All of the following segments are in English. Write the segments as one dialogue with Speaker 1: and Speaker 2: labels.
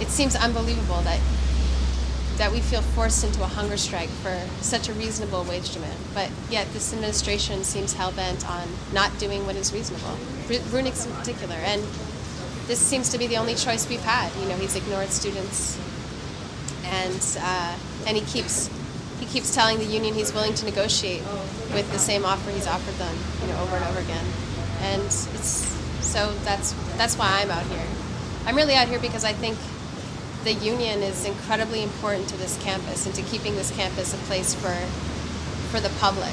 Speaker 1: seems unbelievable that we feel forced into a hunger strike for such a reasonable wage demand. But yet this administration seems hell-bent on not doing what is reasonable, Brunick's in particular. And this seems to be the only choice we've had. You know, he's ignored students, and he keeps telling the union he's willing to negotiate with the same offer he's offered them, you know, over and over again. And that's why I'm out here. I'm really out here because I think the union is incredibly important to this campus and to keeping this campus a place for the public.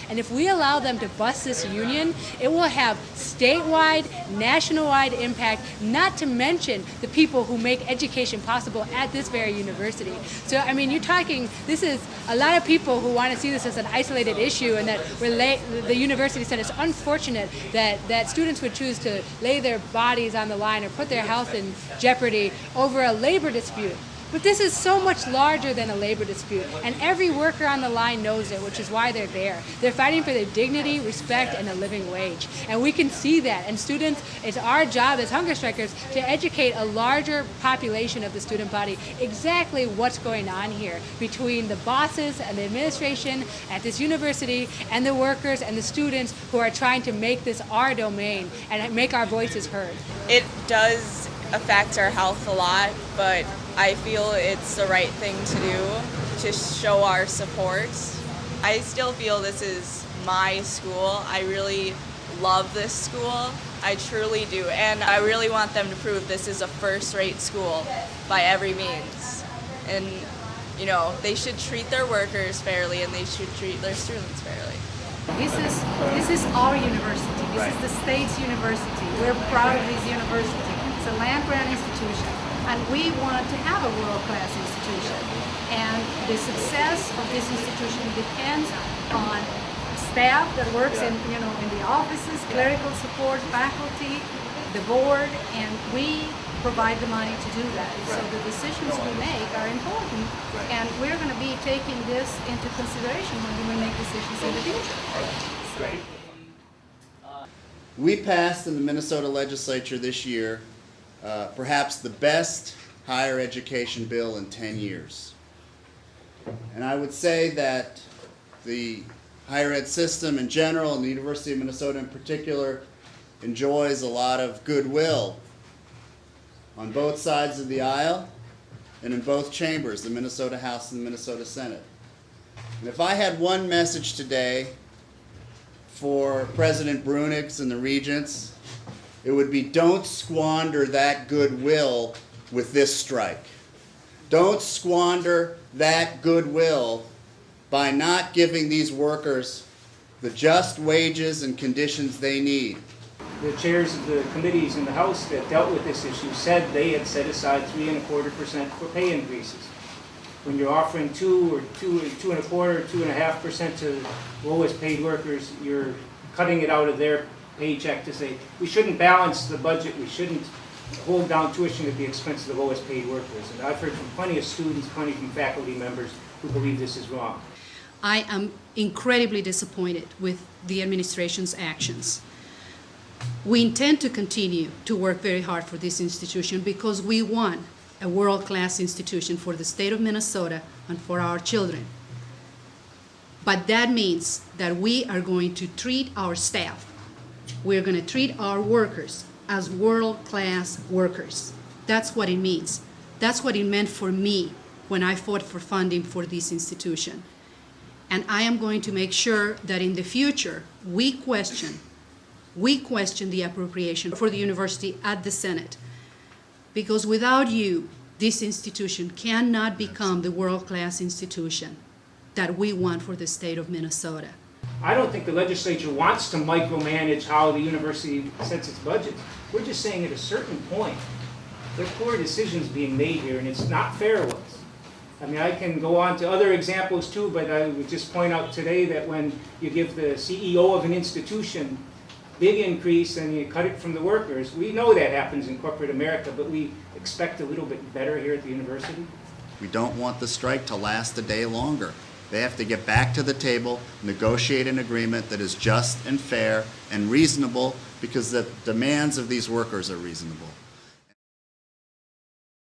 Speaker 2: And if we allow them to bust this union, it will have statewide, national-wide impact, not to mention the people who make education possible at this very university. So, I mean, you're talking, this is a lot of people who want to see this as an isolated issue, and that the university said it's unfortunate that students would choose to lay their bodies on the line or put their health in jeopardy over a labor dispute. But this is so much larger than a labor dispute, and every worker on the line knows it, which is why they're there. They're fighting for their dignity, respect, and a living wage. And we can see that. And students, it's our job as hunger strikers to educate a larger population of the student body exactly what's going on here between the bosses and the administration at this university and the workers and the students who are trying to make this our domain and make our voices heard.
Speaker 3: It does affect our health a lot, but I feel it's the right thing to do to show our support. I still feel this is my school. I really love this school. I truly do. And I really want them to prove this is a first-rate school by every means. And, you know, they should treat their workers fairly and they should treat their students fairly.
Speaker 4: This is our university. This is the state's university. We're proud of this university. It's a land-grant institution, and we want to have a world-class institution. And the success of this institution depends on staff that works in the offices, clerical support, faculty, the board, and we provide the money to do that. So the decisions we make are important, and we're going to be taking this into consideration when we make decisions in the future.
Speaker 5: We passed in the Minnesota legislature this year perhaps the best higher education bill in 10 years. And I would say that the higher ed system in general and the University of Minnesota in particular enjoys a lot of goodwill on both sides of the aisle and in both chambers, the Minnesota House and the Minnesota Senate. And if I had one message today for President Brunick and the regents, it would be, don't squander that goodwill with this strike. Don't squander that goodwill by not giving these workers the just wages and conditions they need.
Speaker 6: The chairs of the committees in the House that dealt with this issue said they had set aside 3.25% for pay increases. When you're offering 2 or 2.25%, 2.5% to lowest paid workers, you're cutting it out of their paycheck to say, we shouldn't balance the budget, we shouldn't hold down tuition at the expense of the lowest paid workers. And I've heard from plenty of students, plenty from faculty members who believe this is wrong.
Speaker 7: I am incredibly disappointed with the administration's actions. We intend to continue to work very hard for this institution because we want a world-class institution for the state of Minnesota and for our children. But that means that we are going to treat our staff, we're going to treat our workers as world-class workers. That's what it means. That's what it meant for me when I fought for funding for this institution. And I am going to make sure that in the future we question the appropriation for the university at the Senate. Because without you, this institution cannot become the world-class institution that we want for the state of Minnesota.
Speaker 6: I don't think the legislature wants to micromanage how the university sets its budget. We're just saying at a certain point, there are poor decisions being made here, and it's not fair ones. I mean, I can go on to other examples too, but I would just point out today that when you give the CEO of an institution big increase and you cut it from the workers, we know that happens in corporate America, but we expect a little bit better here at the university.
Speaker 5: We don't want the strike to last a day longer. They have to get back to the table, negotiate an agreement that is just and fair and reasonable because the demands of these workers are reasonable.